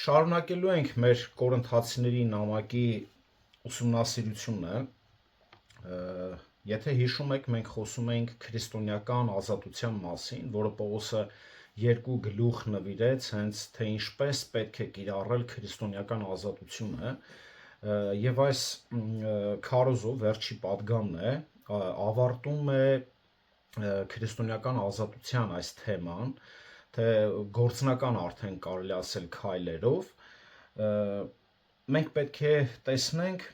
Շարունակելու ենք մեր Կորինթացիների նամակի ուսումնասիրությունը, եթե հիշում եք, մենք խոսում ենք քրիստոնեական ազատության մասին, որը Պողոսը երկու գլուխ նվիրեց, հենց թե ինչպես պետք է կիրառել քրիստոնեական ազատությունը, եւ այս քարոզով վերջի պատգամն է, ավարտում է քրիստոնեական ազատության այս թեման, թե գործնական արդեն կարելի ասել քայլերով, մենք պետք է տեսնենք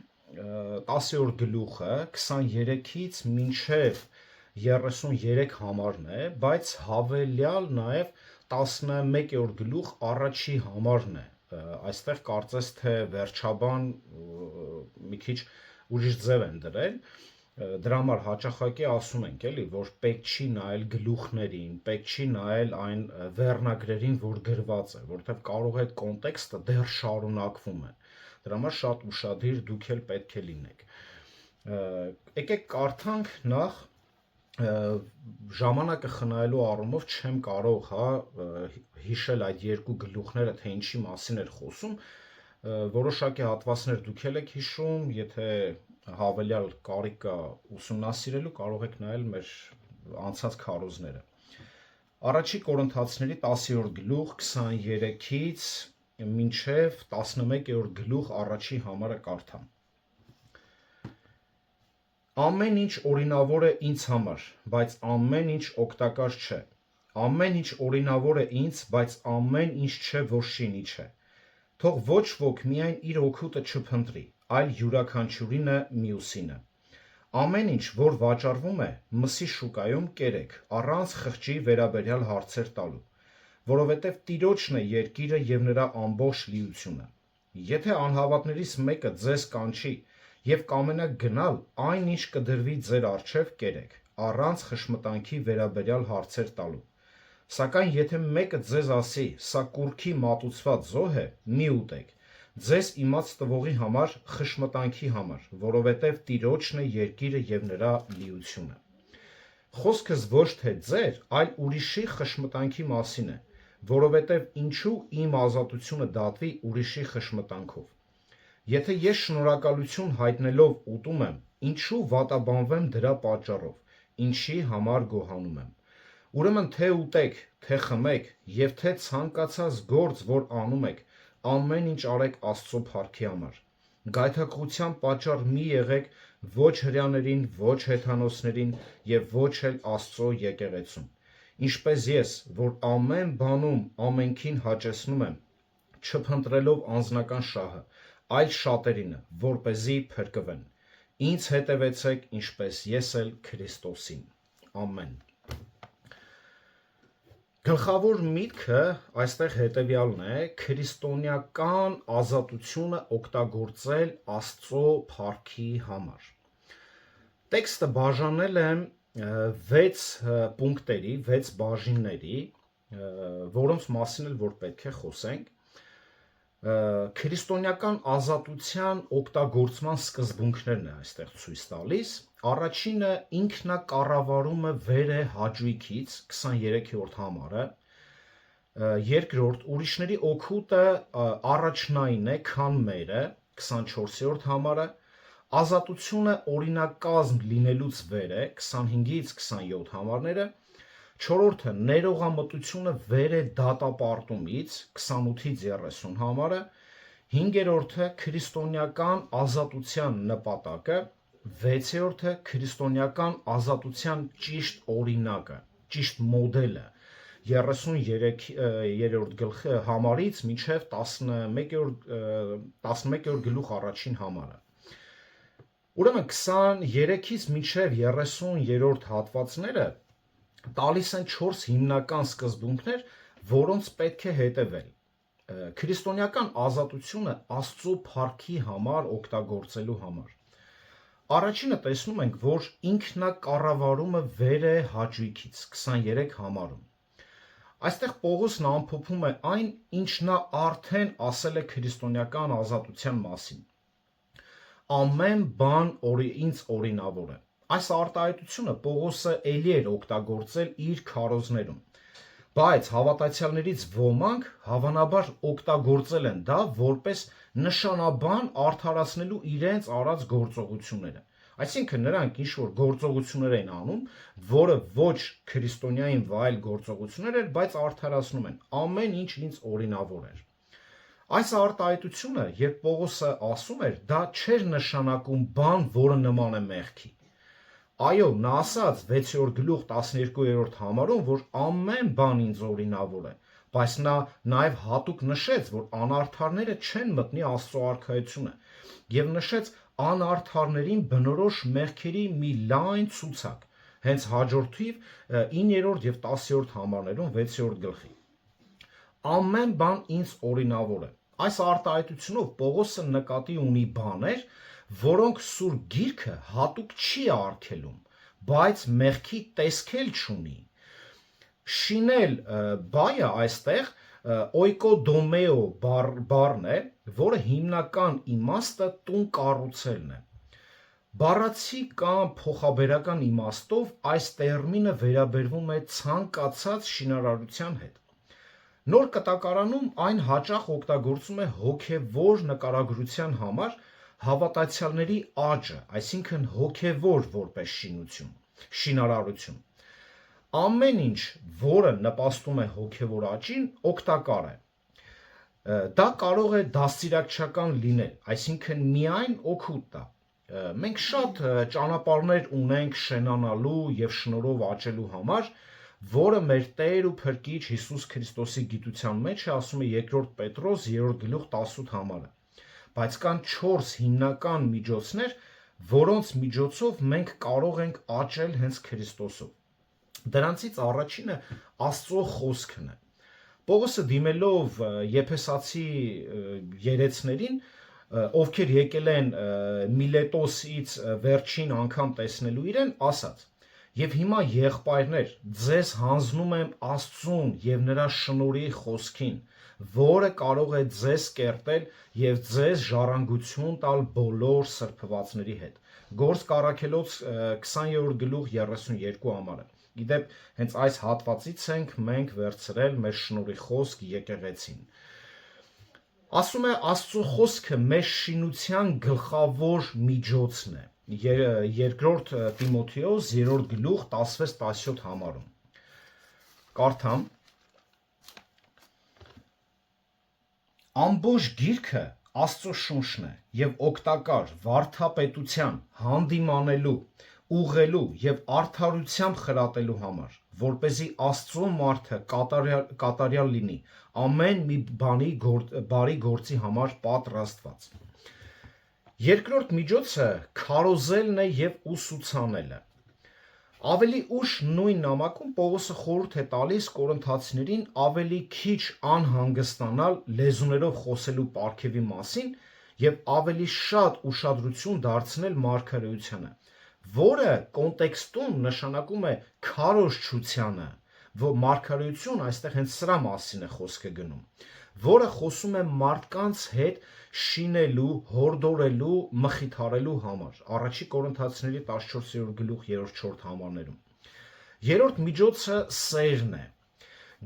10-րդ գլուխը 23-ից մինչև 33 համարն է, բայց հավելյալ նաև 11-րդ գլուխ առաջի համարն է, այստեղ կարծես թե վերջաբան մի քիչ ուրիշ ձև են դրել, դրա համար հաճախակի ասում ենք, էլի, որ պետք չի նայել գլուխներին, պետք չի նայել այն վերնագրերին, որ գրված է, որովհետև կարող է կոնտեքստը դեռ շարունակվում է։ Դրա համար շատ ուշադիր դուք էլ պետք է լինեք։ Եկեք կարդանք նախ ժամանակը խնայելու առումով չեմ կարող հիշել այդ երկու գլուխները, թե ինչի մասին էր խոսում, որոշակի հատվածներ դուք եք հիշում, եթե հավելյալ կարիք կա ուսումնասիրելու, կարող եք նայել մեր անցած քարոզները։ Առաջի Կորինթացիների 10-րդ գլուխ 23-ից մինչև 11-րդ գլուխ առաջի համարը կարդամ։ Ամեն ինչ օրինավոր է ինձ համար, բայց ամեն ինչ օգտակար չէ։ Ամեն ինչ օրինավոր է ինձ, բայց ամեն ինչ չէ, որ շինի չէ։ Թող ոչ ոք միայն իր օգուտը չփնտրի, այլ յուրաքանչյուրինը մյուսինը։ Ամեն ինչ, որ վաճառվում է, մսի շուկայում կերեք, առանց խղճի վերաբերյալ հարցեր տալու, որովհետև Տիրոջն է երկիրը և նրա ամբողջ լիությունը։ Եթե անհավատներից մեկը ձեզ կանչի և կամենա գնալ, այն ինչ կդրվի ձեր առջև կերեք, առանց խշմտանքի վերաբերյալ հարցեր տալու։ Սակայն եթե մեկը ձեզ ասի, սա կուռքի մատուցված զոհ է, մի ուտեք, ձեզ իմաց տվողի համար, խշմտանքի համար, որովհետև Տիրոջն է երկիրը և նրա լիությունը։ Խոսքս ոչ թե ձեր, այլ ուրիշի խշմտանքի մասին է, որովհետև ինչու իմ ազատությունը դատվի ուրիշի խշմտանքով։ Եթե ես շնորհակալություն հայտնելով ուտում եմ, ինչու վատաբանվեմ դրա պատճառով, ինչի համար գոհանում եմ։ Ուրեմն թե ուտեք, թե խմեք, և թե ցանկացած գործ, որ անում եք, ամեն ինչ արեք Աստծո փառքի համար։ Գայթակղության պատճառ մի եղեք ոչ հրեաներին, ոչ հեթանոսներին և ոչ էլ Աստծո եկեղեցուն։ Ինչպես ես, որ ամեն բանում ամենքին հաճեցնում եմ, չփնտրելով անձնական շահը, այլ շատերինը, որպեսզի փրկվեն։ Ինձ հետևեցեք, ինչպես ես էլ Քրիստոսին։ Ամեն։ Գլխավոր միտքը այստեղ հետևյալն է՝ քրիստոնեական ազատությունը օգտագործել Աստծո փառքի համար։ Տեքստը բաժանել եմ 6 պունկտերի, 6 բաժինների, որոնց մասին էլ որ պետք է խոսենք։ Քրիստոնեական ազատության օգտագործման սկզբունքներն է այստեղ ցույց տալիս։ Առաջինը ինքնակառավարումը վեր է հաճույքից 23-րդ համարը, երկրորդ ուրիշների օգուտը առաջնային է, քան մերը 24-րդ համարը, ազատությունը օրինակազմ լինելուց վեր է 25-ից 27 համարները, չորրորդը ներողամտությունը վեր է դատապարտումից 28-ից 30 համարը, հինգերորդը քրիստոնեական ազատության նպատակը, 6-րդը քրիստոնեական ազատության ճիշտ օրինակը, ճիշտ մոդելը 33-րդ համարից մինչև 11-րդ գլուխ առաջին համարը։ Ուրեմն 23-ից մինչև 30-րդ հատվածները տալիս են 4 հիմնական սկզբունքներ, որոնց պետք է հետևել։ Քրիստոնեական ազատությունը Աստծո փառքի համար օգտագործելու համար։ Առաջինը տեսնում ենք, որ ինքնակառավարումը վեր է հաճույքից 23 համարում։ Այստեղ Պողոսն ամփոփում է այն, ինչ նա արդեն ասել է քրիստոնեական ազատության մասին։ Ամեն բան ինձ օրինավոր է։ Այս արտահայտությունը Պողոսը էլի էր օգտագործել իր քարոզներում, Բայց հավատացյալներից ոմանք հավանաբար օգտագործել են դա որպես նշանաբան արդարացնելու իրենց արած գործողությունները։ Այսինքն նրանք ինչ-որ գործողություններ են անում, որը ոչ քրիստոնյային վայել գործողություններ էր, բայց արդարացնում են։ Ամեն ինչ ինձ օրինավոր էր։ Այս արտահայտությունը, երբ Պողոսը ասում էր, դա չէր նշանակում բան, որը նման է մեղքի։ Այո, նա ասաց 6-րդ գլուխ 12-րդ համարում, որ ամեն բան ինձ օրինավոր է, բայց նա նաև հատուկ նշեց, որ անարդարները չեն մտնի Աստծո արքայությունը, եւ նշեց անարդարներին բնորոշ մեղքերի մի լայն ցուցակ, հենց հաջորդիվ 9-րդ եւ 10-րդ համարներում 6-րդ գլխի։ Ամեն բան ինձ օրինավոր է։ Այս արտահայտությունով Պողոսը նկատի ունի բաներ, որոնք Սուրբ Գիրքը հատուկ չի արգելում, բայց մեղքի տեսքել չունի։ Շինել բայը այստեղ օյկոդոմեո բառն է, որը հիմնական իմաստը տուն կառուցելն է։ Բառացի կամ փոխաբերական իմաստով այս տերմինը վերաբերվում է ցանկացած շինարարության հետ։ Նոր կտակարանում այն հաճախ օգտագործում է հոգևոր նկարագրության համար հավատացյալների աճը, այսինքն հոգևոր որպես շինարարություն։ Ամեն ինչ, որը նպաստում է հոգևոր աճին, օգտակար է։ Դա կարող է դաստիարակչական լինել, այսինքն միայն օգուտ տա։ Մենք շատ ճանապարհներ ունենք շենանալու եւ շնորհով աճելու համար, որը մեր Տեր ու Փրկիչ Հիսուս Քրիստոսի գիտության մեջ է, ասում է 2 Պետրոս 3 գլուխ 18 համարը։ Բայց կան 4 հիմնական միջոցներ, որոնց միջոցով մենք կարող ենք աճել հենց Քրիստոսով։ Դրանցից առաջինը Աստծո խոսքն է։ Պողոսը դիմելով Եփեսացի երեցներին, ովքեր եկել են Միլետոսից վերջին անգամ տեսնելու իրեն, ասաց. «Եվ հիմա եղբայրներ, ձեզ հանձնում եմ Աստծուն եւ նրա շնորհի խոսքին, որը կարող է ձեզ կերտել եւ ձեզ ժառանգություն տալ բոլոր սրբվածների հետ»։ Գործք առաքելոց 20-րդ գլուխ 32 համարը։ Իդեպ հենց այս հատվածից ենք մենք վերցրել մեր շնորհի խոսք եկեղեցին։ Ասում է Աստծո խոսքը մեր շինության գլխավոր միջոցն է։ Երկրորդ Տիմոթեոս 3 գլուխ 16-17 համարում։ Կարդամ. Ամբողջ գիրքը Աստծո շունչն է եւ օգտակար վարդապետության, հանդիմանելու, ուղղելու եւ արդարությամբ խրատելու համար, որպեսզի Աստծո մարդը կատարյալ լինի, ամեն մի բարի գործի համար պատրաստված։ Երկրորդ միջոցը քարոզելն է եւ ուսուցանելը։ Ավելի ուշ նույն նամակում Պողոսը խորհուրդ է տալիս կորինթացիներին ավելի քիչ անհանգստանալ լեզուներով խոսելու պարգևի մասին եւ ավելի շատ ուշադրություն դարձնել մարգարեությանը, որը կոնտեքստում նշանակում է քարոզչությանը, որ մարգարեություն այստեղ հենց սրա մասին է խոսքը գնում, որը խոսում է մարդկանց հետ շինելու, հորդորելու, մխիթարելու համար։ Առաջի Կորինթացիների 14-րդ գլուխ 3-4 համարներում։ Երրորդ միջոցը սերն է։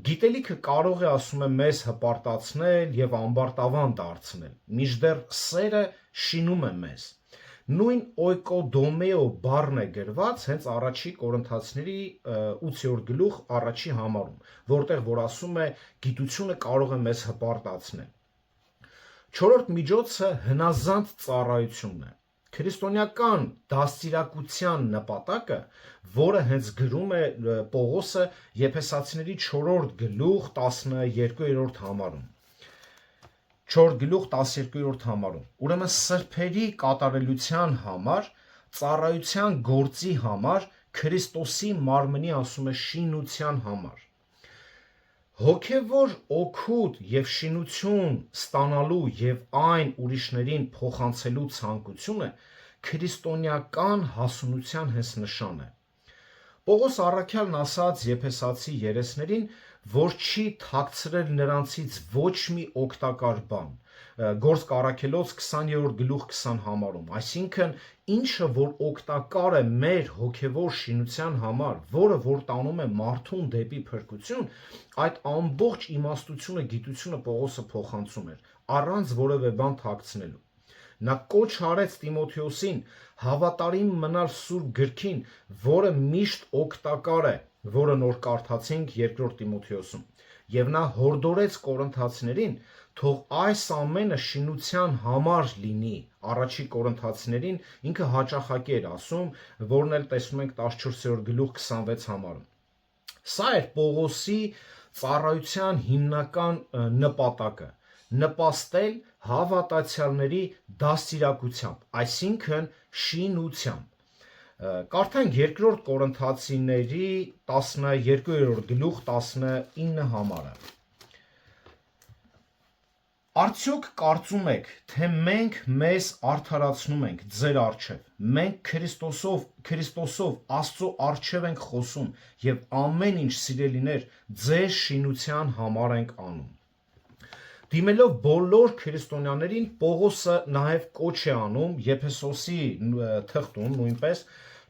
Գիտելիքը կարող է, ասում է, մեզ հպարտացնել եւ ամբարտավան դարձնել, մինչդեռ սերը շինում է մեզ։ Նույն օյկոդոմեո բառն է գրված հենց առաջի Կորինթացիների 8-րդ գլուխ 1-րդ համարում, որտեղ որ ասում է գիտությունը կարող է մեզ հպարտացնել։ Չորրորդ միջոցը հնազանդ ծառայությունն է։ Քրիստոնեական դաստիարակության նպատակը, որը հենց գրում է Պողոսը Եփեսացիների 4-րդ գլուխ 12-րդ համարում։ 4 գլուխ 12-րդ համարում։ Ուրեմն սրբերի կատարելության համար, ծառայության գործի համար, Քրիստոսի մարմնի, ասում է, շինության համար։ Հոգևոր օգուտ եւ շինություն ստանալու եւ այն ուրիշներին փոխանցելու ցանկությունը քրիստոնեական հասունության հենց նշան է։ Պողոս առաքյալն ասաց Եփեսացի երեցներին, որ չի թաքցրել նրանցից ոչ մի օգտակար բան։ Գործք Առաքելոց 20-րդ գլուխ 20 համարում, այսինքն ինչը որ օգտակար է մեր հոգևոր շինության համար, որը որ տանում է մարդուն դեպի փրկություն, այդ ամբողջ իմաստությունը, գիտությունը Պողոսը փոխանցում էր, առանց որևէ բան թաքցնելու։ Նա կոչ արեց Տիմոթեոսին հավատարիմ մնալ Սուրբ գրքին, որը միշտ օգտակար է, որը նոր կարդացինք 2 Տիմոթեոսում, եւ նա հորդորեց Կորինթացիներին, թող այս ամենը շինության համար լինի։ Առաջի Կորինթացիներին ինքը հաճախակի էր ասում, որն էլ տեսնում ենք 14-րդ գլուխ 26 համարում։ Սա էր Պողոսի ծառայության հիմնական նպատակը՝ նպաստել հավատացյալների դաստիարակությամբ, այսինքն շինությամբ։ Կարդանք 2 Կորինթացիների 12-րդ գլուխ 19 համարը։ Արդյոք կարծում եք, թե մենք մեզ արդարացնում ենք ձեր առջև, մենք Քրիստոսով Աստծո առջև ենք խոսում եւ ամեն ինչ սիրելիներ ձեր շինության համար ենք անում։ Դիմելով բոլոր քրիստոնյաներին Պողոսը նաև կոչ է անում Եփեսոսի թղթում նույնպես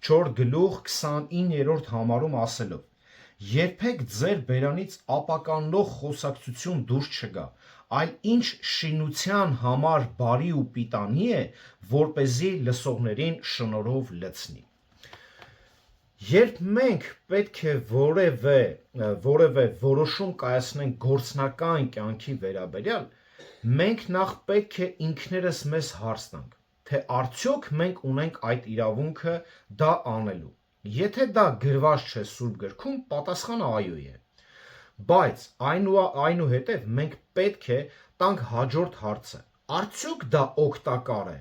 4 գլուխ 29-րդ համարում ասելով. Երբեք ձեր բերանից ապականնող խոսակցություն դուրս չգա, այլ ինչ շինության համար բարի ու պիտանի է, որպեսզի լսողներին շնորհով լցնի։ Երբ մենք պետք է որևէ որոշում կայացնենք գործնական կյանքի վերաբերյալ, մենք նախ պետք է ինքներս մեզ հարց տանք, թե արդյոք մենք ունենք այդ իրավունքը դա անելու։ Եթե դա գրված չէ Սուրբ գրքում, պատասխանը այո է։ Բայց այնուհետև մենք պետք է տանք հաջորդ հարցը. արդյոք դա օգտակար է,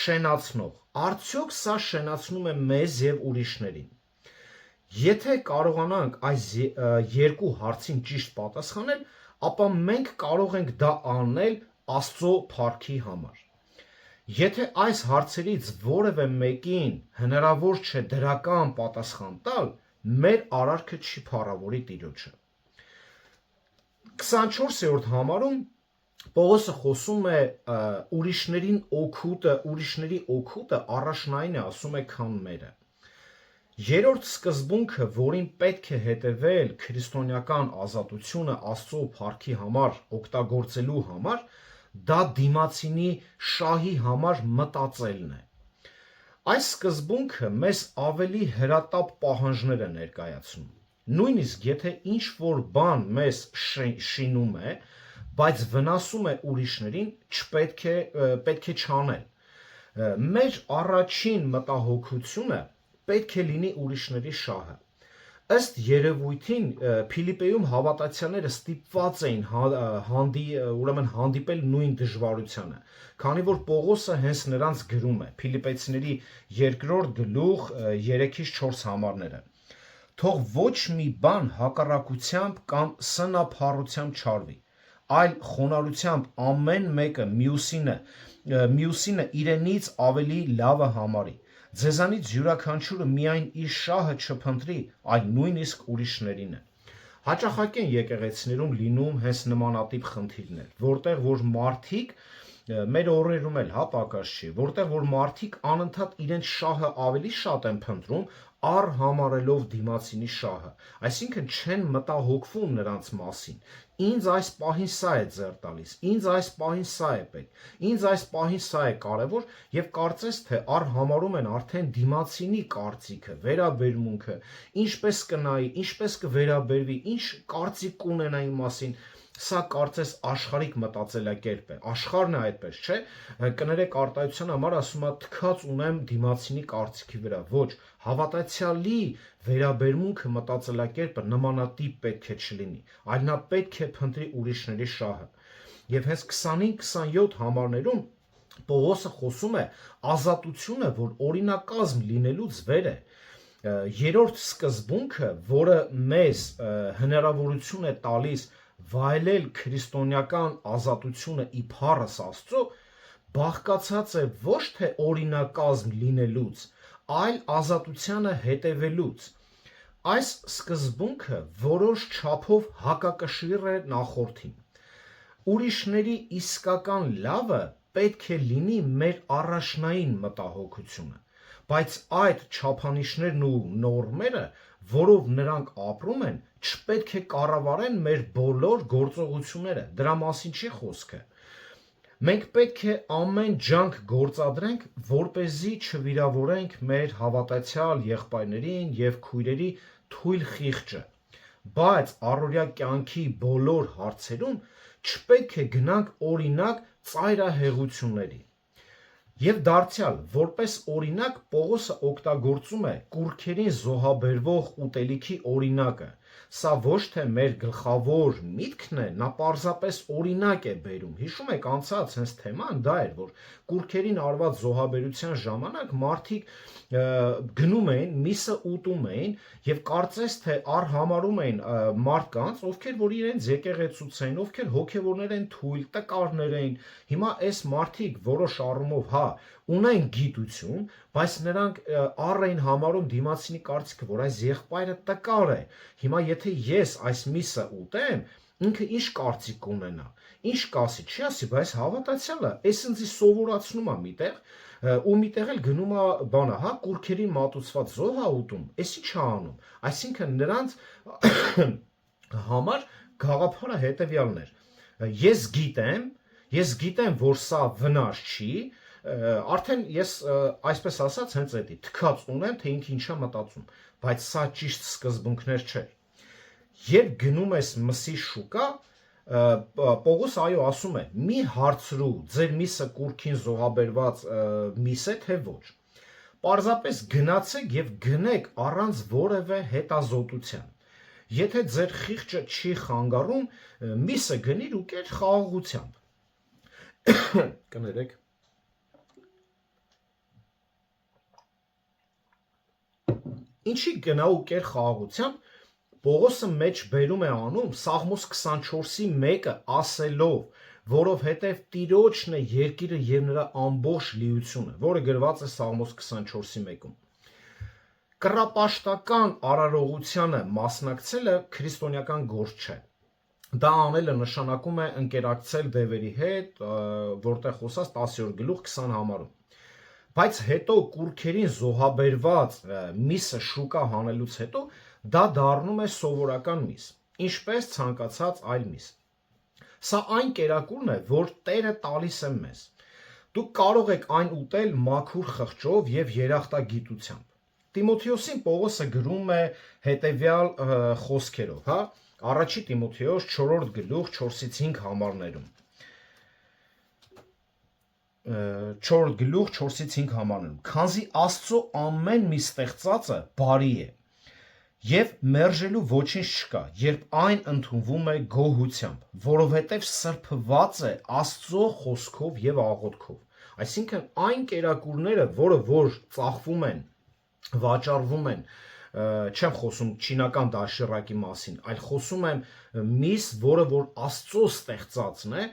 շենացնող, արդյոք սա շենացնում է մեզ եւ ուրիշներին։ Եթե կարողանանք այս երկու հարցին ճիշտ պատասխանել, ապա մենք կարող ենք դա անել Աստծո փառքի համար։ Եթե այս հարցերից որևէ մեկին հնարավոր չէ դրական պատասխան տալ, մեր արարքը չի փառավորի Տիրոջը։ 24-րդ համարում Պողոսը խոսում է ուրիշների օգուտը առաջնային է, ասում է, քան մերը։ Երրորդ սկզբունքը, որին պետք է հետևել քրիստոնեական ազատությունը Աստծո փառքի համար օգտագործելու համար, դա դիմացինի շահի համար մտածելն է։ Այս սկզբունքը մեզ ավելի հրատապ պահանջներ է ներկայացնում։ Նույնիսկ եթե ինչ-որ բան մեզ շինում է, բայց վնասում է ուրիշներին, պետք է չանել։ Մեր առաջին մտահոգությունը պետք է լինի ուրիշների շահը։ Ըստ երևույթին Փիլիպպեում հավատացյալները ստիպված էին հանդիպել նույն դժվարությանը, քանի որ Պողոսը հենց նրանց գրում է Փիլիպպեցիների 2-րդ գլուխ 3-4 համարները։ Թող ոչ մի բան հակառակությամբ կամ սնափառությամբ չարվի, այլ խոնարհությամբ ամեն մեկը մյուսինը իրենից ավելի լավը համարի։ Ձեզանից յուրաքանչյուրը միայն իր շահը չփնտրի, այլ նույնիսկ ուրիշներինը։ Հաճախակի են եկեղեցիներում լինում հենց նմանատիպ խնդիրներ, որտեղ որ մարդիկ մեր օրերում էլ պակաս չի, որտեղ որ մարդիկ անընդհատ իրենց շահը ավելի շատ են փնտրում, առհամարելով դիմացինի շահը, այսինքն չեն մտահոգվում նրանց մասին։ Ինձ այս պահին սա է ձեռ տալիս, ինձ այս պահին սա է պետք, ինձ այս պահին սա է կարևոր եւ կարծես թե առհամարում են արդեն դիմացինի կարծիքը, վերաբերմունքը, ինչպես կնայի, ինչպես կվերաբերվի, ինչ կարծիք կունենա իմ մասին։ Սա կարծես աշխարհիկ մտածելակերպ է, աշխարհն է այդպես, չէ՞։ Կներեք արտահայտության համար ասում է թքած ունեմ դիմացինի կարծիքի վրա, ոչ, հավատացյալի վերաբերմունքը մտածելակերպը նմանատիպ պետք է չլինի, այլ նա պետք է փնտրի ուրիշների շահը։ Եվ հենց 25-27 համարներում Պողոսը խոսում է ազատությունը, որ օրինակազմ լինելուց վեր է։ Երրորդ սկզբունքը, որը մեզ հնարավորություն է տալիս վայելել քրիստոնեական ազատությունը իբարս Աստծո, բաղկացած է ոչ թե օրինակազմ լինելուց, այլ ազատությանը հետևելուց։ այս սկզբունքը որոշ չափով հակակշիռ է նախորդին։ Ուրիշների իսկական լավը պետք է լինի մեր առաջնային մտահոգությունը, բայց այդ չափանիշներն ու նորմերը, որով նրանք ապրում են, չպետք է կառավարեն մեր բոլոր գործողությունները, դրա մասին չի խոսքը։ Մենք պետք է ամեն ջանք գործադրենք, որպեսզի չվիրավորենք մեր հավատացյալ եղբայրներին եւ քույրերի թույլ խիղճը, բայց առօրյա կյանքի բոլոր հարցերում չպետք է գնանք օրինակ ծայրահեղությունների։ Եվ դարձյալ, որպես օրինակ Պողոսը օգտագործում է կուռքերին զոհաբերվող ուտելիքի օրինակը, սա ոչ թե մեր գլխավոր միտքն է, նա պարզապես օրինակ է բերում։ Հիշում եք անցած հենց թեման դա էր, որ կուռքերին արված զոհաբերության ժամանակ մարդիկ գնում էին, միսը ուտում էին եւ կարծես թե արհամարում էին մարդկանց, ովքեր որ իրենց եկեղեցուց էին, ովքեր հոգևորներ են թույլ, տկարներ էին։ Հիմա այս մարդիկ որոշ առումով, հա, ունեն գիտություն, բայց նրանք առ էին համարում դիմացինի կարծիքը, որ այս եղբայրը տկար է։ Հիմա եթե ես այս միսը ուտեմ, ինքը ինչ կարծիք կունենա, ինչ կասի, չի ասի, բայց հավատացյալը էս ինձ սովորացնում է միտեղ, ու միտեղ էլ գնում է բանը, հա, կուռքերին մատուցված զոհ է ուտում, էսի չի անում։ Այսինքն նրանց համար գաղափարը հետևյալն էր. ես գիտեմ, որ սա վնաս չի, արդեն ես այսպես ասած հենց էդի թքած ունեմ, թե ինքը ինչա մտածում, բայց սա ճիշտ սկզբունքներ չէր։ Երբ գնում ես մսի շուկա, Պողոս այո ասում է, մի հարցրու ձեր միսը կուռքին զոհաբերված միս է, թե ոչ։ Պարզապես գնացեք եւ գնեք առանց որևէ հետազոտության։ Եթե ձեր խիղճը չի խանգարում, միսը գնիր ու կեր խաղաղությամբ։ Կներեք։ Ինչի գնա ու կեր խաղաղությամբ, Պողոսը մեջ բերում է անում Սաղմոս 24-ի 1-ը ասելով, որովհետև Տիրոջն է երկիրը եւ նրա ամբողջ լիությունը, որը գրված է Սաղմոս 24-ի 1-ում։ Կռապաշտական արարողությանը մասնակցելը քրիստոնեական գործ չէ։ Դա անելը նշանակում է ընկերակցել դևերի հետ, որտեղ խոսած 10-րդ գլուխ 20 համարում։ Բայց հետո կուռքերին զոհաբերված միսը շուկա հանելուց հետո դա դառնում է սովորական միս, ինչպես ցանկացած այլ միս։ Սա այն կերակուրն է, որ Տերը տալիս է մեզ։ Դուք կարող եք այն ուտել մաքուր խղճով եւ երախտագիտությամբ։ Տիմոթեոսին Պողոսը գրում է հետեւյալ խոսքերով, հա, առաջի Տիմոթեոս 4-րդ գլուխ 4-ից 5 համարներում։ 4-րդ գլուխ 4-ից 5 համարներում։ Քանզի Աստծո ամեն մի ստեղծածը բարի է, եւ մերժելու ոչինչ չկա, երբ այն ընդունվում է գոհությամբ, որովհետեւ սրբված է Աստծո խոսքով եւ աղոթքով։ Այսինքն այն կերակուրները, որ ծախվում են, վաճառվում են, չեմ խոսում չինական դաշիրակի մասին, այլ խոսում եմ միս, որը որ Աստծո ստեղծածն է,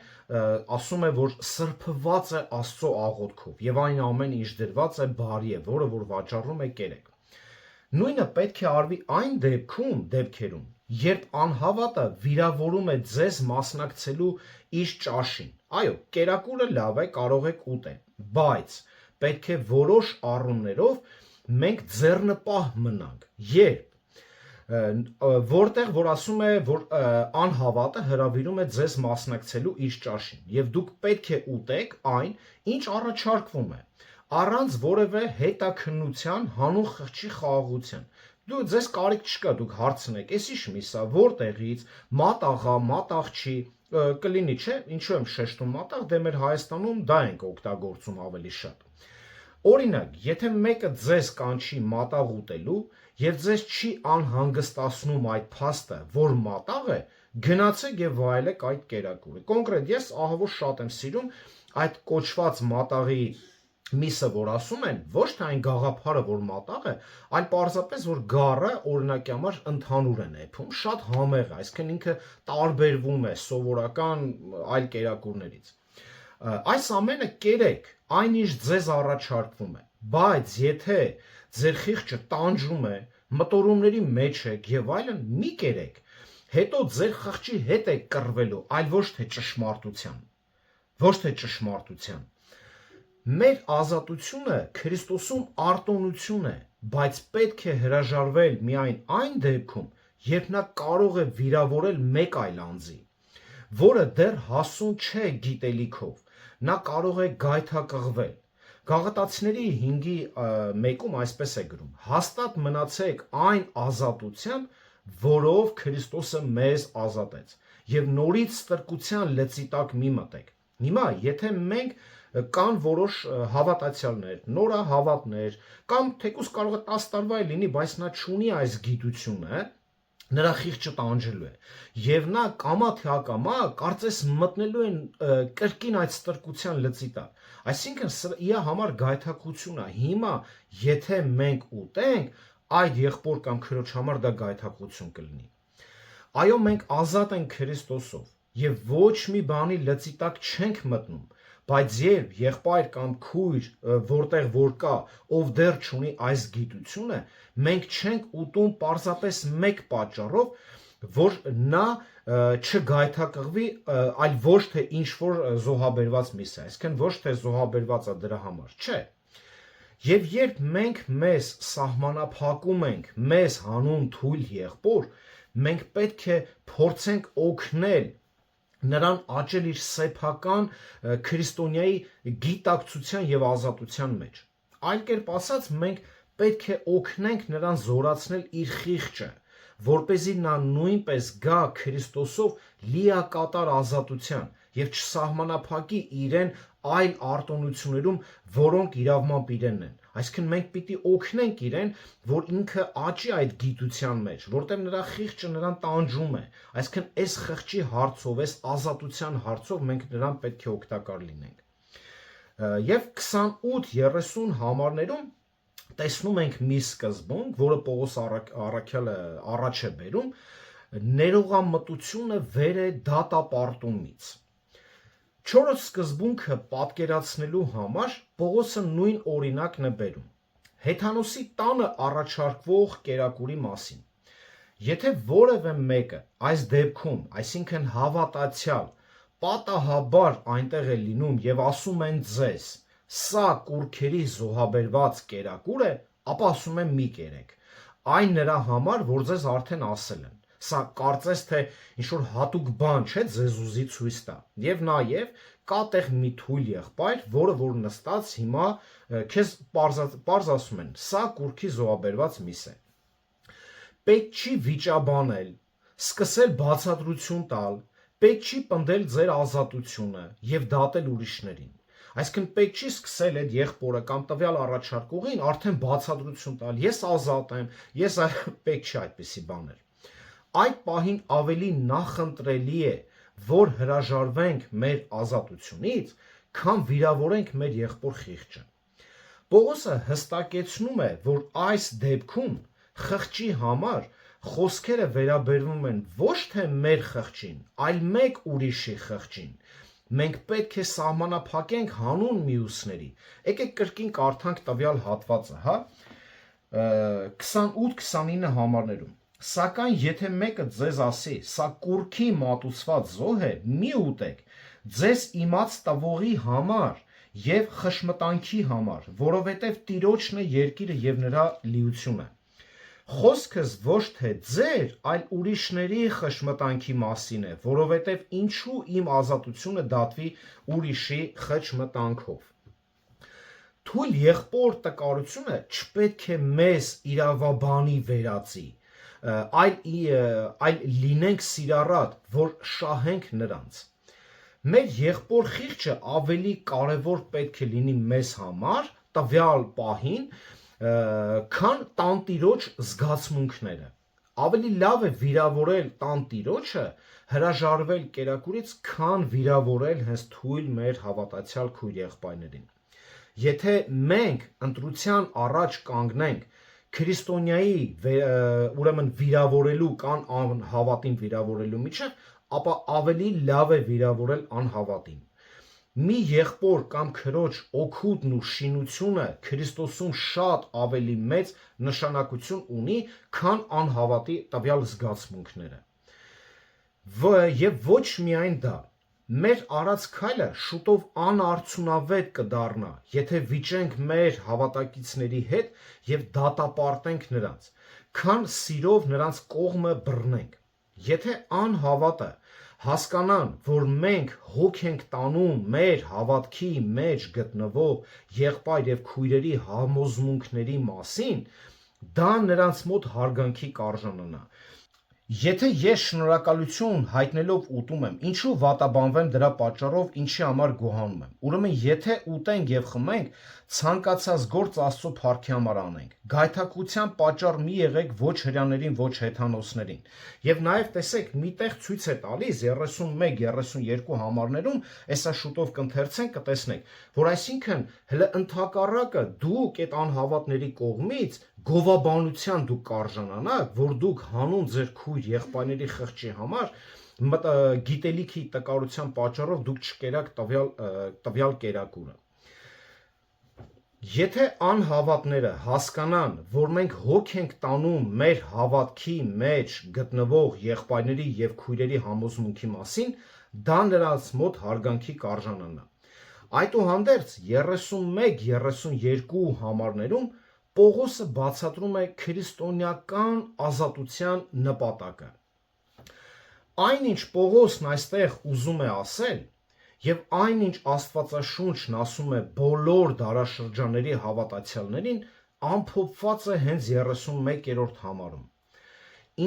ասում է, որ սրբված է Աստծո աղոթքով եւ այն ամեն ինչ դրված է բարի է, որը որ վաճառում է կերեք։ Նույնը պետք է արվի այն դեպքերում, երբ անհավատը վիրավորում է ձեզ մասնակցելու իր ճաշին։ Այո, կերակուրը լավ է, կարող եք ուտել, բայց պետք է որոշ առումներով մենք ձեռնպահ մնանք, որտեղ որ ասում է, որ անհավատը հրավիրում է ձեզ մասնակցելու իր ճաշին, եւ դուք պետք է ուտեք այն, ինչ առաջարկվում է, առանց որևէ հետաքննության, հանուն խղճի խաղաղության։ Դու ձեզ կարիք չկա, դուք հարցնեք, էս ի՞նչ միսա, որտեղից, մատաղա, մատաղ չի, կլինի, չէ, ինչու եմ շեշտում մատաղ, դե մեր Հայաստանում դա ենք օգտագործում ավելի շատ։ Օրինակ, եթե մեկը ձեզ կանչի մատաղ ուտելու եւ ձեզ չի անհանգստացնում այդ փաստը, որ մատաղ է, գնացեք եւ վայելեք այդ կերակուրը։ Կոնկրետ ես ահավոր շատ եմ սիրում այդ կոչված մատաղի միսը, որ ասում են, ոչ թե այն գաղափարը, որ մատաղ է, այլ պարզապես որ գառը օրինակի համար ընդհանուր են էփում, շատ համեղ է, այսինքն ինքը տարբերվում է սովորական այլ կերակուրներից։ Այս ամենը կերեք, այնինչ ձեզ առաջարկվում է, բայց եթե ձեր խիղճը տանջում է, մտորումների մեջ եք եւ այլն, մի կերեք։ Հետո ձեր խղճի հետ եք կռվելու, այլ ոչ թե ճշմարտության։ Ոչ թե ճշմարտության։ Մեր ազատությունը Քրիստոսում արտոնություն է, բայց պետք է հրաժարվել միայն այն դեպքում, երբ նա կարող է վիրավորել մեկ այլ անձի, որը դեռ հասուն չէ գիտելիքով, նա կարող է գայթակղվել։ Գաղատացիների 5:1-ում այսպես է գրում. հաստատ մնացեք այն ազատությամբ, որով Քրիստոսը մեզ ազատեց, եւ նորից ստրկության լծի տակ մի մտեք։ Հիմա, եթե մենք կան որոշ հավատացյալներ, նորահավատներ, կամ թեկուզ կարող է 10 տարվա լինի, բայց նա չունի այս գիտությունը, նրա խիղճը տանջելու է, եւ նա կամա թե ակամա կարծես մտնելու են կրկին այդ ստրկության լծի տակ։ Այսինքն իր համար գայթակղություն է։ Հիմա եթե մենք ուտենք, այդ եղբոր կամ քրոջ համար դա գայթակղություն կլինի։ Այո, մենք ազատ ենք Քրիստոսով եւ ոչ մի բանի լծի տակ չենք մտնում, բայց երբ եղբայր կամ քույր որտեղ որ կա, ով դեռ չունի այս գիտությունը, մենք չենք ուտում պարզապես մեկ պատճառով, որ նա չգայթակղվի, այլ ոչ թե ինչ որ զոհաբերված միս է, այսինքն ոչ թե զոհաբերված է դրա համար, չէ։ Եվ երբ մենք մեզ սահմանափակում ենք մեզ հանուն թույլ եղբոր, մենք պետք է փորձենք օգնել նրան աճել իր սեփական քրիստոնյայի գիտակցության եւ ազատության մեջ։ Այլ կերպ ասած, մենք պետք է օգնենք նրան զորացնել իր խիղճը, որպեսզի նա նույնպես գա Քրիստոսով լիակատար ազատության եւ չսահմանափակի իրեն այլ արտոնություններում, որոնք իրավամբ իրենն են։ Այսինքն մենք պիտի օգնենք իրեն, որ ինքը աճի այդ գիտության մեջ, որտեղ նրա խիղճը նրան տանջում է։ Այսինքն այս խղճի հարցով, այս ազատության հարցով մենք նրան պետք է օգտակար լինենք։ Եվ 28-30 համարներում տեսնում ենք մի սկզբունք, որը Պողոս առաքյալը առաջ է բերում, ներողամտությունը վեր է դատապարտումից։ 4-րդ սկզբունքը պատկերացնելու համար Պողոսը նույն օրինակն է բերում։ Հեթանոսի տանը առաջարկվող կերակուրի մասին։ Եթե որևէ մեկը այս դեպքում, այսինքն հավատացյալ, պատահաբար այնտեղ է լինում եւ ասում են ձեզ. սա կուրքերի զոհաբերված կերակուր է, ապա ասում եմ մի կերեք։ Այն նրա համար, որ ձեզ արդեն ասել են։ Սա կարծես թե ինչ-որ հատուկ բան չէ ձեզ ուզի ցույց տա։ Եվ նաև կա տեղ մի թույլ եղբայր, որը որ նստած հիմա քեզ պարզ ասում են, սա կուրքի զոհաբերված միս է։ Պետք չի վիճաբանել, սկսել բացատրություն տալ, պետք չի պնդել ձեր ազատությունը եւ դատել ուրիշներին։ Այսինքն պետք չի սկսել այդ եղբորը կամ տվյալ առաջարկողին արդեն բացատրություն տալ, ես ազատ եմ, ես պետք չի այդպիսի բաներ։ Այդ պահին ավելի նախընտրելի է, որ հրաժարվենք մեր ազատությունից, քան վիրավորենք մեր եղբոր խիղճը։ Պողոսը հստակեցնում է, որ այս դեպքում խղճի համար խոսքերը վերաբերվում են ոչ թե մեր խղճին, այլ մեկ ուրիշի խղճին։ Մենք պետք է սահմանափակենք հանուն մյուսների։ Եկեք կրկին կարդանք տվյալ հատվածը, հա, 28-29 համարներում։ Սակայն եթե մեկը ձեզ ասի, սա կուրքի մատուցված զոհ է, մի ուտեք, ձեզ իմաց տվողի համար եւ խշմտանքի համար, որովհետեւ Տիրոջն է երկիրը եւ նրա լիությունը։ Խոսքս ոչ թե ձեր, այլ ուրիշների խշմտանքի մասին է, որովհետեւ ինչու իմ ազատությունը դատվի ուրիշի խճմտանքով։ Թույլ եղբոր տկարությունը չպետք է մեզ իրավաբանի վերածի, այլ լինենք սիրառատ, որ շահենք նրանց։ Մեր եղբոր խիղճը ավելի կարևոր պետք է լինի մեզ համար տվյալ պահին, քան տանտիրոջ զգացմունքները։ Ավելի լավ է վիրավորել տանտիրոջը, հրաժարվել կերակուրից, քան վիրավորել հենց թույլ մեր հավատացյալ քույր եղբայրներին։ Եթե մենք ընտրության առաջ կանգնենք քրիստոնյայի ուրեմն վիրավորելու կամ անհավատին վիրավորելու միջև, ապա ավելի լավ է վիրավորել անհավատին։ մի եղբոր կամ քրոջ օգուտն ու շինությունը Քրիստոսում շատ ավելի մեծ նշանակություն ունի, քան անհավատի տվյալ զգացմունքները։ Եվ ոչ միայն դա, մեր արած քայլը շուտով անարդյունավետ կդառնա, եթե վիճենք մեր հավատակիցների հետ եւ դատապարտենք նրանց, քան սիրով նրանց կողմը բռնենք։ Եթե անհավատը հասկանան, որ մենք հոգ ենք տանում մեր հավատքի մեջ գտնվող եղբայր եւ քույրերի համոզմունքների մասին, դա նրանց մոտ հարգանքի կարժանանա։ Եթե ես շնորհակալություն հայտնելով ուտում եմ, ինչու վատաբանվեմ դրա պատճառով, ինչի համար գոհանում եմ։ Ուրեմն եթե ուտենք եւ խմենք, ցանկացած գործ Աստծո փառքի համար անենք։ Գայթակղության պատճառ մի եղեք ոչ հրյաներին, ոչ հեթանոսներին։ Եվ նաեւ տեսեք, միտեղ ցույց է տալիս 31-32 համարներում, այսա շուտով կընթերցենք, կտեսնենք, որ այսինքն հələ ընդհակառակը դուք այդ անհավատների կողմից գովաբանության դուք կարժանանաք, որ դուք հանուն ձեր քույր եղբայրների խղճի համար գիտելիքի տկարության պատճառով դուք չկերաք տվյալ կերակուրը։ Եթե անհավատները հասկանան, որ մենք հոգ ենք տանում մեր հավատքի մեջ գտնվող եղբայրների եւ քույրերի համոզմունքի մասին, դա նրանց մոտ հարգանքի կարժանանա։ Այդուհանդերձ 31-32 համարներում Պողոսը բացատրում է քրիստոնեական ազատության նպատակը։ Այնինչ Պողոսն այստեղ ուզում է ասել, եւ այնինչ Աստվածաշունչն ասում է բոլոր դարաշրջանների հավատացյալներին, ամփոփված է հենց 31-րդ համարում։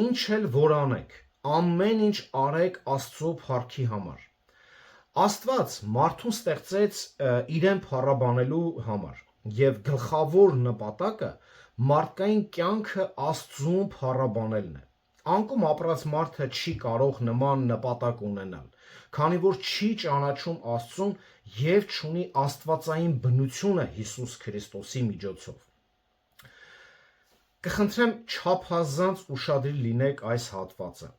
Ինչ էլ որ անեք, ամեն ինչ արեք Աստծո փառքի համար։ Աստված մարդուն ստեղծեց իրեն փառաբանելու համար, եւ գլխավոր նպատակը մարդկային կյանքը Աստծուն փառաբանելն է։ Անկում ապրած մարդը չի կարող նման նպատակ ունենալ, քանի որ չի ճանաչում Աստծուն եւ չունի աստվածային բնությունը Հիսուս Քրիստոսի միջոցով։ Կխնդրեմ չափազանց ուշադիր լինեք այս հատվածը։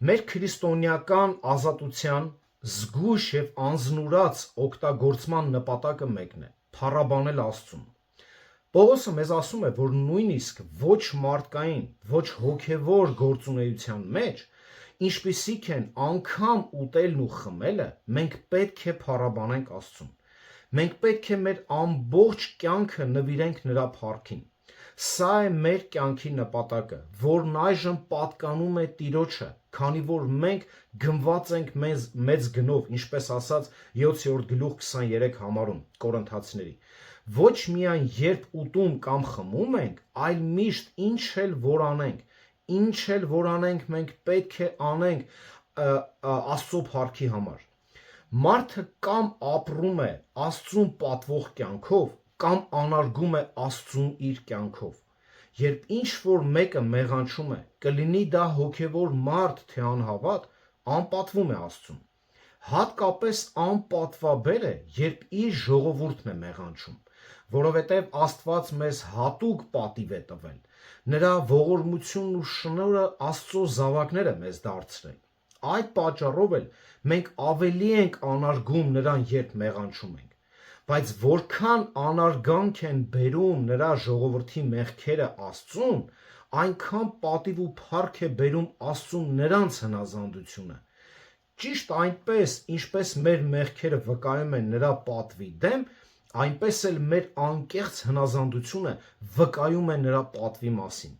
Մեր քրիստոնեական ազատության զգույշ եւ անձնուրաց օգտագործման նպատակը մեկն է՝ փառաբանել Աստծուն։ Պողոսը մեզ ասում է, որ նույնիսկ ոչ մարդկային, ոչ հոգևոր գործունեության մեջ, ինչպիսիք են անգամ ուտելն ու խմելը, մենք պետք է փառաբանենք Աստծուն։ Մենք պետք է մեր ամբողջ կյանքը նվիրենք նրա փառքին։ Սա է մեր կյանքի նպատակը, որն այժմ պատկանում է Տիրոջը, քանի որ մենք գնված ենք մեծ գնով, ինչպես ասած 7-րդ գլուխ 23 համարում Կորինթացիների։ Ոչ միայն երբ ուտում կամ խմում ենք, այլ միշտ ինչ էլ որ անենք, մենք պետք է անենք Աստծո փառքի համար։ Մարդը կամ ապրում է Աստծուն պատվող կյանքով, կամ անարգում է Աստծուն իր կյանքով։ Երբ ինչ որ մեկը մեղանչում է, կլինի դա հոգևոր մարդ թե անհավատ, անպատվում է Աստծուն։ Հատկապես անպատվաբեր է, երբ իր ժողովուրդն է մեղանչում, որովհետև Աստված մեզ հատուկ պատիվ է տվել։ Նրա ողորմությունն ու շնորհը Աստծո զավակները մեզ դարձրել։ Այդ պատճառով էլ մենք ավելի ենք անարգում նրան, երբ մեղանչում ենք։ Բայց որքան անարգանք են բերում նրա ժողովրդի մեղքերը Աստծուն, այնքան պատիվ ու փառք է բերում Աստծուն նրանց հնազանդությունը։ Ճիշտ այնպես, ինչպես մեր մեղքերը վկայում են նրա պատվի դեմ, այնպես էլ մեր անկեղծ հնազանդությունը վկայում է նրա պատվի մասին։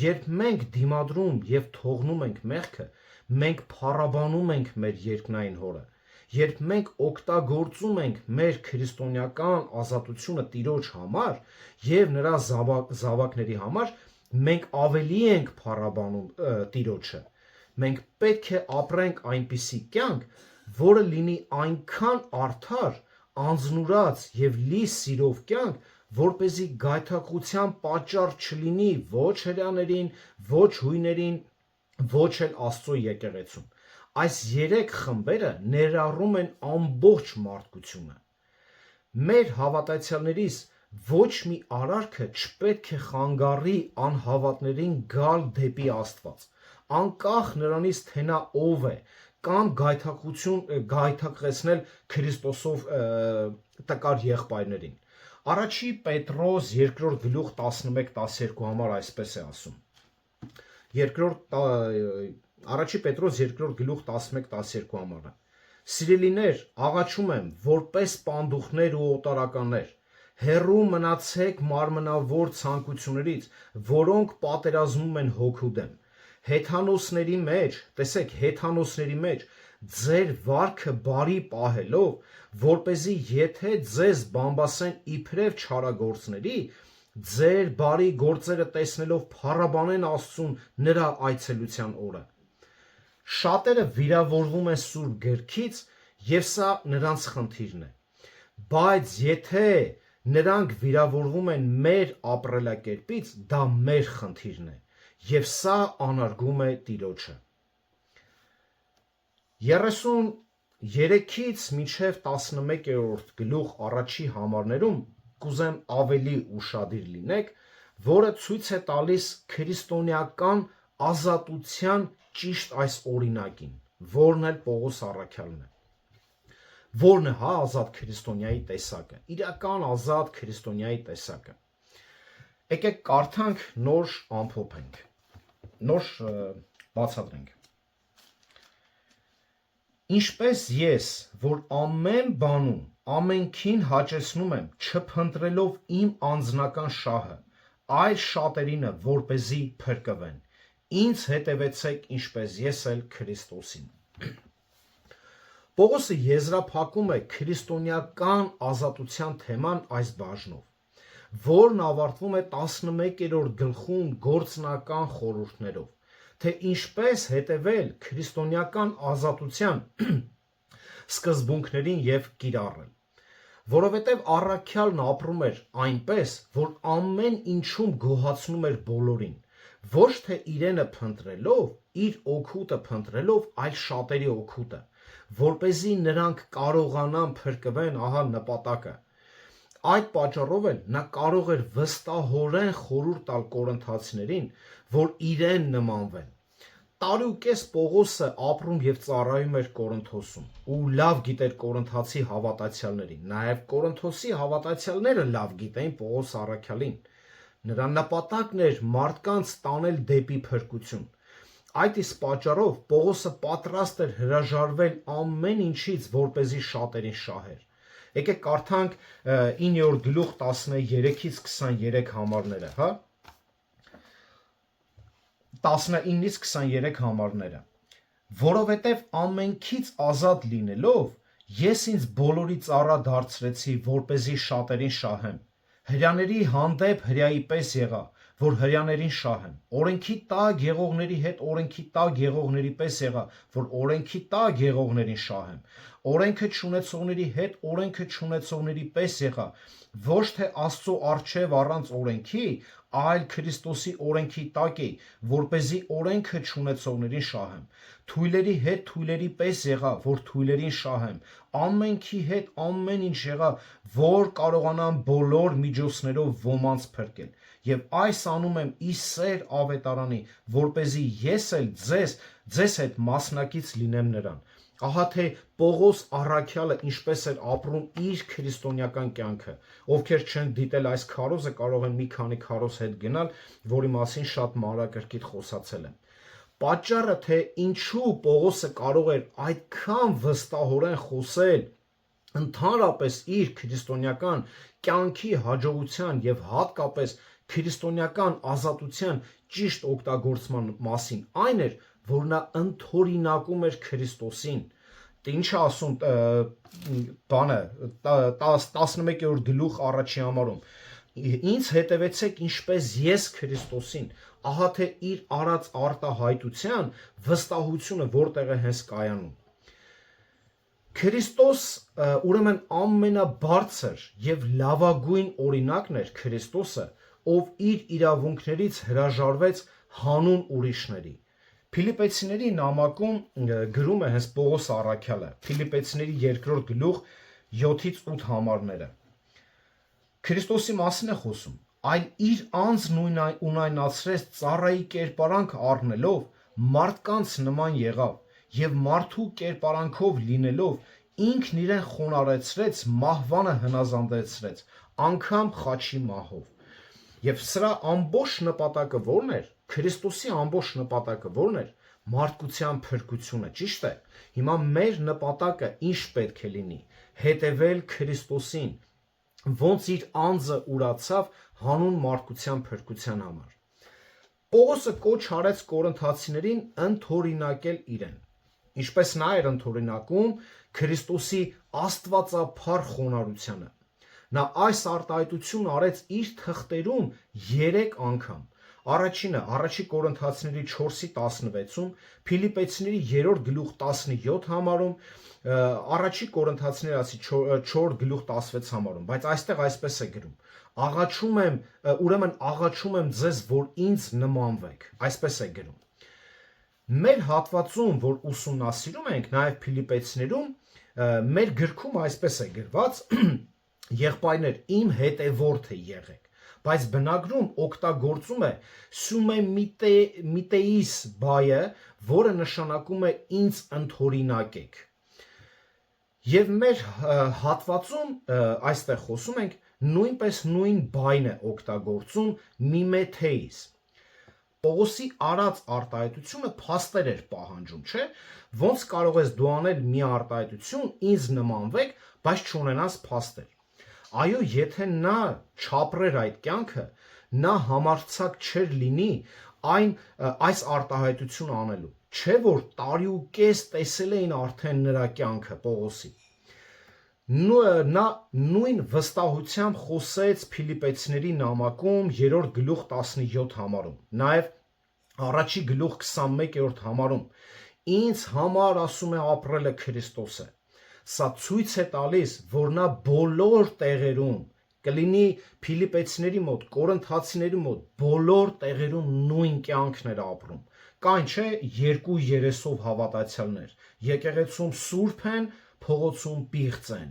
Երբ մենք դիմադրում եւ թողնում ենք մեղքը, մենք փառաբանում ենք մեր երկնային Հորը։ Երբ մենք օգտագործում ենք մեր քրիստոնեական ազատությունը Տիրոջ համար եւ նրա զավակների համար, մենք ավելի ենք փառաբանում Տիրոջը։ Մենք պետք է ապրենք այնպիսի կյանք, որը լինի այնքան արդար, անձնուրաց եւ լի սիրով կյանք, որպեսզի գայթակղության պատճառ չլինի ոչ հրյաներին, ոչ հույներին, ոչ էլ Աստծո եկեղեցուն։ Այս 3 խմբերը ներառում են ամբողջ մարդկությունը։ Մեր հավատացյալներիս ոչ մի արարքը չպետք է խանգարի անհավատներին գալ դեպի Աստված, անկախ նրանից թե նա ով է, կամ գայթակղեցնել Քրիստոսով տկար եղբայրներին։ Առաջի Պետրոս 2 գլուխ 11-12 համար այսպես է ասում։ Առաջի Պետրոս 2 գլուխ 11-12 համարը։ Սիրելիներ, աղաչում եմ, որպես պանդուխներ ու օտարականներ, հեռու մնացեք մարմնավոր ցանկություններից, որոնք պատերազմում են հոգու դեմ։ Հեթանոսների մեջ, տեսեք, հեթանոսների մեջ ձեր վարքը բարի պահելով, որպեսզի եթե ձեզ բամբասեն իբրև չարագործների, ձեր բարի գործերը տեսնելով փառաբանեն Աստծուն նրա այցելության օրը։ Շատերը վիրավորվում են Սուրբ Գրքից, եւ սա նրանց խնդիրն է։ Բայց եթե նրանք վիրավորվում են մեր ապրելակերպից, դա մեր խնդիրն է, եւ սա անարգում է Տիրոջը։ 33-ից մինչև 11-րդ գլուխ առաջի համարներում կուզեմ ավելի ուշադիր լինեք, որը ցույց է տալիս քրիստոնեական ազատության ճիշտ այս օրինակին, որն էլ Պողոս առաքյալն է։ Որն է ազատ քրիստոնյայի տեսակը, իրական ազատ քրիստոնյայի տեսակը։ Եկեք կարդանք, նոր ամփոփենք, նոր բացատրենք։ Ինչպես ես, որ ամեն բանում ամենքին հաճեցնում եմ, չփնտրելով իմ անձնական շահը, այլ շատերինը, որպեսզի փրկվեն։ Ինձ հետևեցեք, ինչպես ես էլ Քրիստոսին։ Պողոսը եզրափակում է քրիստոնեական ազատության թեման այս բաժնով, որն ավարտվում է 11-րդ գլխում գործնական խորհուրդներով, թե ինչպես հետևել քրիստոնեական ազատության սկզբունքներին եւ կիրառել, որովհետեւ առաքյալն ապրում էր այնպես, որ ամեն ինչում գոհացնում էր բոլորին, ոչ թե իրենը փնտրելով, իր օգուտը փնտրելով, այլ շատերի օգուտը, որպեսզի նրանք կարողանան փրկվեն, ահա նպատակը։ Այդ պատճառով էլ նա կարող էր վստահորեն խորհուրդ տալ կորինթացիներին, որ իրեն նմանվեն։ Տարուկես Պողոսը ապրում եւ ծառայում էր Կորինթոսում ու լավ գիտեր Կորինթացի հավատացյալներին, նաեւ Կորինթոսի հավատացյալները լավ գիտեին Պողոս առաքյալին։ Նրա նպատակն էր մարդկանց տանել դեպի փրկություն։ Այդ իսկ պատճառով Պողոսը պատրաստ էր հրաժարվել ամեն ինչից, որպեսզի շատերին շահեր։ Եկեք կարդանք 9-րդ գլուխ 13-ից 23 համարները, հա։ 19-ից 23 համարները։ Որովհետև ամենքից ազատ լինելով, ես ինձ բոլորի ծառա դարձրեցի, որպեսզի շատերին շահեմ։ Հրյաների հանդեպ հրյայի պես եղա, որ հրյաներին շահեմ։ Օրենքի տակ եղողների հետ օրենքի տակ եղողների պես եղա, որ օրենքի տակ եղողներին շահեմ։ Օրենքը չունեցողների հետ օրենքը չունեցողների պես եղա, ոչ թե Աստծո առջև առանց օրենքի, այլ Քրիստոսի օրենքի տակ էի, որպեսզի օրենքը չունեցողներին շահեմ։ Թույլերի հետ թույլերի պես եղա, որ թույլերին շահեմ։ Ամենքի հետ ամեն ինչ եղա, որ կարողանամ բոլոր միջոցներով ոմանց փրկել։ Եվ այս անում եմ ի սեր ավետարանի, որպեսզի ես էլ ձեզ հետ մասնակից լինեմ նրան։ Ահա թե Պողոս առաքյալը ինչպես էր ապրում իր քրիստոնեական կյանքը։ Ովքեր չեն դիտել այս քարոզը, կարող են մի քանի քարոզ հետ գնալ, որի մասին շատ մանրակրկիտ խոսացել եմ։ Պատճառը, թե ինչու Պողոսը կարող էր այդքան վստահորեն խոսել ընդհանրապես իր քրիստոնեական կյանքի հաջողության եւ հատկապես քրիստոնեական ազատության ճիշտ օգտագործման մասին, այն էր, որ նա ընդօրինակում էր Քրիստոսին։ Ինչ է ասում բանը 11-րդ գլուխ առաջի համարում։ Ինձ հետևեցեք, ինչպես ես Քրիստոսին, ահա թե իր արած արտահայտության վստահությունը որտեղ է հենց կայանում։ Քրիստոս ուրեմն ամենաբարձր եւ լավագույն օրինակն էր Քրիստոսը, ով իր իրավունքներից հրաժարվեց հանուն ուրիշների։ Փիլիպեցիների նամակում գրում է հենց Պողոս առաքյալը, Փիլիպեցիների 2-րդ գլուխ 7-ից 8 համարները։ Քրիստոսի մասին է խոսում, այլ իր անձն ունայնացրեց ծառայի կերպարանք առնելով մարդկանց նման եղավ եւ մարդու կերպարանքով լինելով ինքն իրեն խոնարհեցրեց, մահվանը հնազանդեցրեց, անգամ խաչի մահով։ Եվ սրա ամբողջ նպատակը ո՞րն էր։ Քրիստոսի ամբողջ նպատակը ո՞րն էր։ Մարդկության փրկությունը, ճիշտ է։ Հիմա մեր նպատակը ինչ պետք է լինի։ Հետևել Քրիստոսին, ոնց իր անձը ուրացավ հանուն մարդկության փրկության համար։ Պողոսը կոչ արեց կորինթացիներին ընդօրինակել իրեն։ Ինչպես նա էր ընդօրինակում Քրիստոսի աստվածափառ խոնարհությանը։ Նա այս արտահայտությունն արեց իր թղթերում 3 անգամ։ Առաջինը առաջի Կորինթացիների 4:16-ում, Փիլիպպեցիների 3 գլուխ 17 համարում, առաջի Կորինթացիների 4:16 համարում, բայց այստեղ այսպես է գրում. ուրեմն աղաչում եմ ձեզ, որ ինձ նմանվեք, այսպես է գրում։ Մեր հատվածում, որ ուսումնասիրում ենք, նաև Փիլիպպեցիներում, մեր գրքում այսպես է գրված. եղբայրներ, իմ հետևորդը եղեք, բայց բնագրում օգտագործում է սումեմիտեիս բայը, որը նշանակում է ինձ ընդօրինակեք։ Եվ մեր հատվածում այստեղ խոսում ենք նույնպես նույն բայն է օգտագործում միմեթեիս։ Պողոսի արած արտահայտությունը փաստեր էր պահանջում, չէ՞։ Ոնց կարող ես դու անել մի արտահայտություն, ինձ նմանվեք, բայց չունենաս փաստեր։ Այո, եթե նա չապրեր այդ կյանքը, նա համարձակ չէր լինի այս արտահայտությունը անելու, չէ՞ որ տարիուկես տեսել էին արդեն նրա կյանքը Պողոսի։ Նա նույն վստահությամբ խոսեց Փիլիպպեցիների նամակում 3 գլուխ 17 համարում, նաև առաջի գլուխ 21 համարում, ինձ համար ասում է ապրելը Քրիստոս է։ Սա ցույց է տալիս, որ նա բոլոր տեղերում կլինի Փիլիպպեցիների մոտ, Կորինթացիների մոտ, բոլոր տեղերում նույն կյանքն էր ապրում։ Կային չէ 2 երեսով հավատացյալներ, եկեղեցում սուրբ են, փողոցում պիղծ են,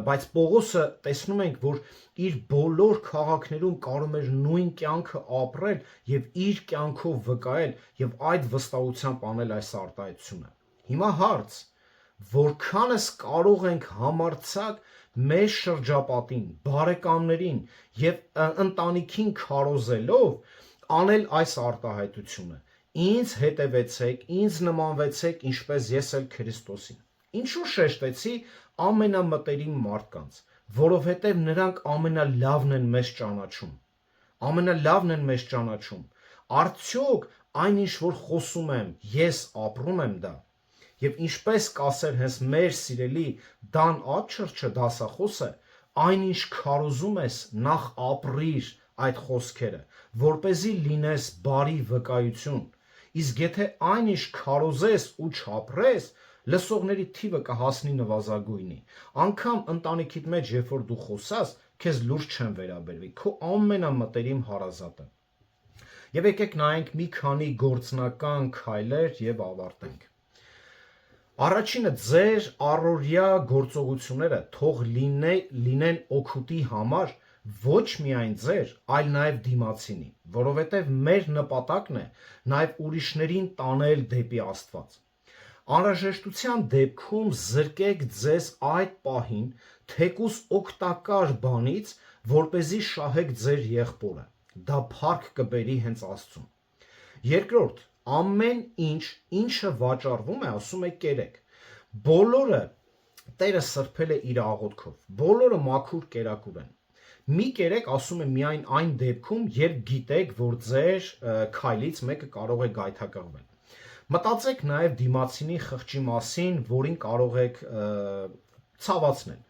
բայց Պողոսը տեսնում ենք, որ իր բոլոր քաղաքներում կարող էր նույն կյանքը ապրել եւ իր կյանքով վկայել եւ այդ վստահությամբ անել այս արտահայտությունը։ Հիմա հարց. որքանս կարող ենք համարձակ մեր շրջապատին, բարեկամներին եւ ընտանիքին քարոզելով անել այս արտահայտությունը։ Ինձ հետևեցեք, ինձ նմանվեցեք, ինչպես ես էլ Քրիստոսին։ Ինչու շեշտեցի ամենամտերիմ մարդկանց, որովհետև նրանք ամենալավն են մեզ ճանաչում։ Ամենալավն են մեզ ճանաչում։ Արդյոք այնինչ որ խոսում եմ, ես ապրում եմ դա։ Եվ ինչպես կասեր հենց մեր սիրելի Դան Ատչերչը դասախոսը, այնինչ քարոզում ես, նախ ապրիր այդ խոսքերը, որպեսզի լինես բարի վկայություն։ Իսկ եթե այնինչ քարոզես ու չապրես, լսողների թիվը կհասնի նվազագույնի։ Անկամ ընտանիքիդ մեջ, երբ որ դու խոսաս, քեզ լուրջ չեն վերաբերվի, քո ամենամտերիմ հարազատը։ Եվ եկեք նայենք մի քանի գործնական քայլեր եւ ավարտենք։ Առաջինը ձեր առօրյա գործողությունները թող լինեն օգուտի համար ոչ միայն ձեր, այլ նաև դիմացինի, որովհետև մեր նպատակն է նաև ուրիշներին տանել դեպի Աստված։ Անհրաժեշտության դեպքում զրկեք ձեզ այդ պահին թեկուզ օգտակար բանից, որպեսզի շահեք ձեր եղբորը։ Դա փառք կբերի հենց Աստծուն։ Երկրորդ, ամեն ինչը վաճառվում է, ասում է կերեք։ Բոլորը Տերը սրբել է իր աղոթքով, բոլորը մաքուր կերակուր են։ Մի կերեք, ասում է միայն այն դեպքում, երբ գիտեք, որ ձեր քայլից մեկը կարող է գայթակղվել։ Մտածեք նաև դիմացինի խղճի մասին, որին կարող եք ցավացնել։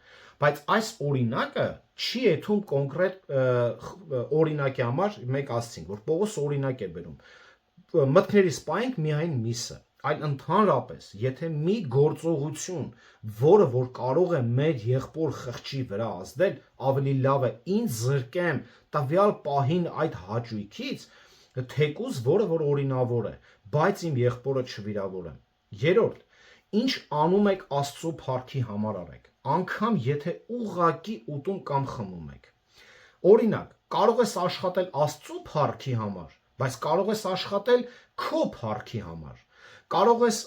Բայց այս օրինակը չի եթում կոնկրետ օրինակի համար մեկ ասցինք, որ Պողոս օրինակ է բերում։ Մտքներիս պայենք միայն միսը, այլ ընդհանրապես, եթե մի գործողություն, որը որ կարող է մեր եղբոր խղճի վրա ազդել, ավելի լավ է ինձ զրկեմ տվյալ պահին այդ հաճույքից, թեկուզ որը որ օրինավոր է, բայց իմ եղբորը չվիրավորեմ։ Երրորդ, ինչ անում եք Աստծո փառքի համար արեք, անգամ եթե ուղղակի ուտում կամ խմում եք։ Օրինակ, կարող ես աշխատել Աստծո փառքի համար, բայց կարող ես աշխատել քո փառքի համար։ Կարող ես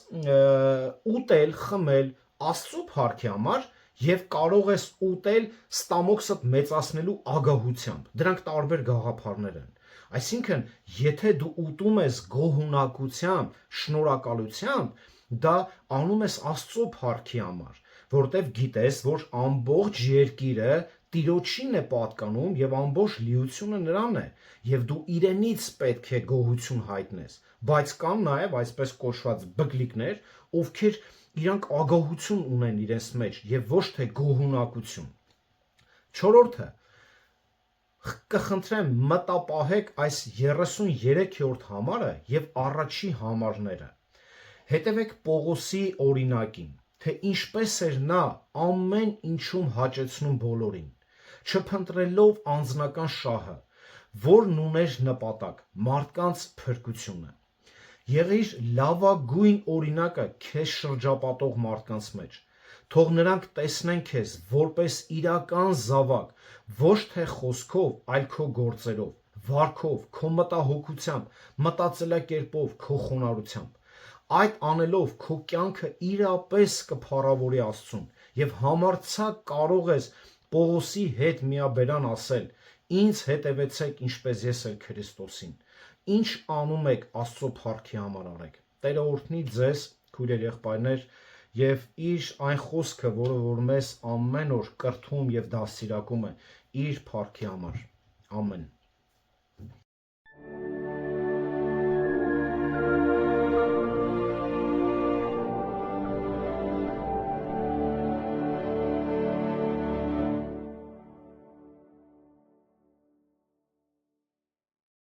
ուտել, խմել Աստծո փառքի համար եւ կարող ես ուտել ստամոքսդ մեծացնելու ագահությամբ։ Դրանք տարբեր գաղափարներ են։ Այսինքն, եթե դու ուտում ես գոհունակությամբ, շնորհակալությամբ, դա անում ես Աստծո փառքի համար, որտեվ գիտես, որ ամբողջ երկիրը Տիրոջին է պատկանում եւ ամբողջ լիությունը նրան է, եւ դու իրենից պետք է գոհություն հայտնես, բայց կան նաեւ այսպես կոչված բգլիկներ, ովքեր իրանք ագահություն ունեն իրենց մեջ եւ ոչ թե գոհունակություն։ Չորրորդը կխնդրեմ մտապահեք այս 33-րդ համարը եւ առաջի համարները։ Հետևեք Պողոսի օրինակին, թե ինչպես էր նա ամեն ինչում հաճեցնում բոլորին, չփնտրելով անձնական շահը, որն ուներ նպատակ մարդկանց փրկությունը։ Եղիր լավագույն օրինակը քեզ շրջապատող մարդկանց մեջ։ Թող նրանք տեսնեն քեզ որպես իրական զավակ, ոչ թե խոսքով, այլ քո գործերով, վարքով, քո մտահոգությամբ, մտածելակերպով, քո խոնարհությամբ։ Այդ անելով քո կյանքը իրապես կփառավորի Աստծուն եւ համարձակ կարող ես Պողոսի հետ միաբերան ասել. ինձ հետևեցեք ինչպես ես էլ Քրիստոսին։ Ինչ անում եք Աստծո փառքի համար արեք։ Տերը օրհնի ձեզ, քույրեր, եղբայրներ, եւ իր այն խոսքը, որ մեզ ամեն օր կրթում եւ դաստիարակում է իր փառքի համար։ Ամեն։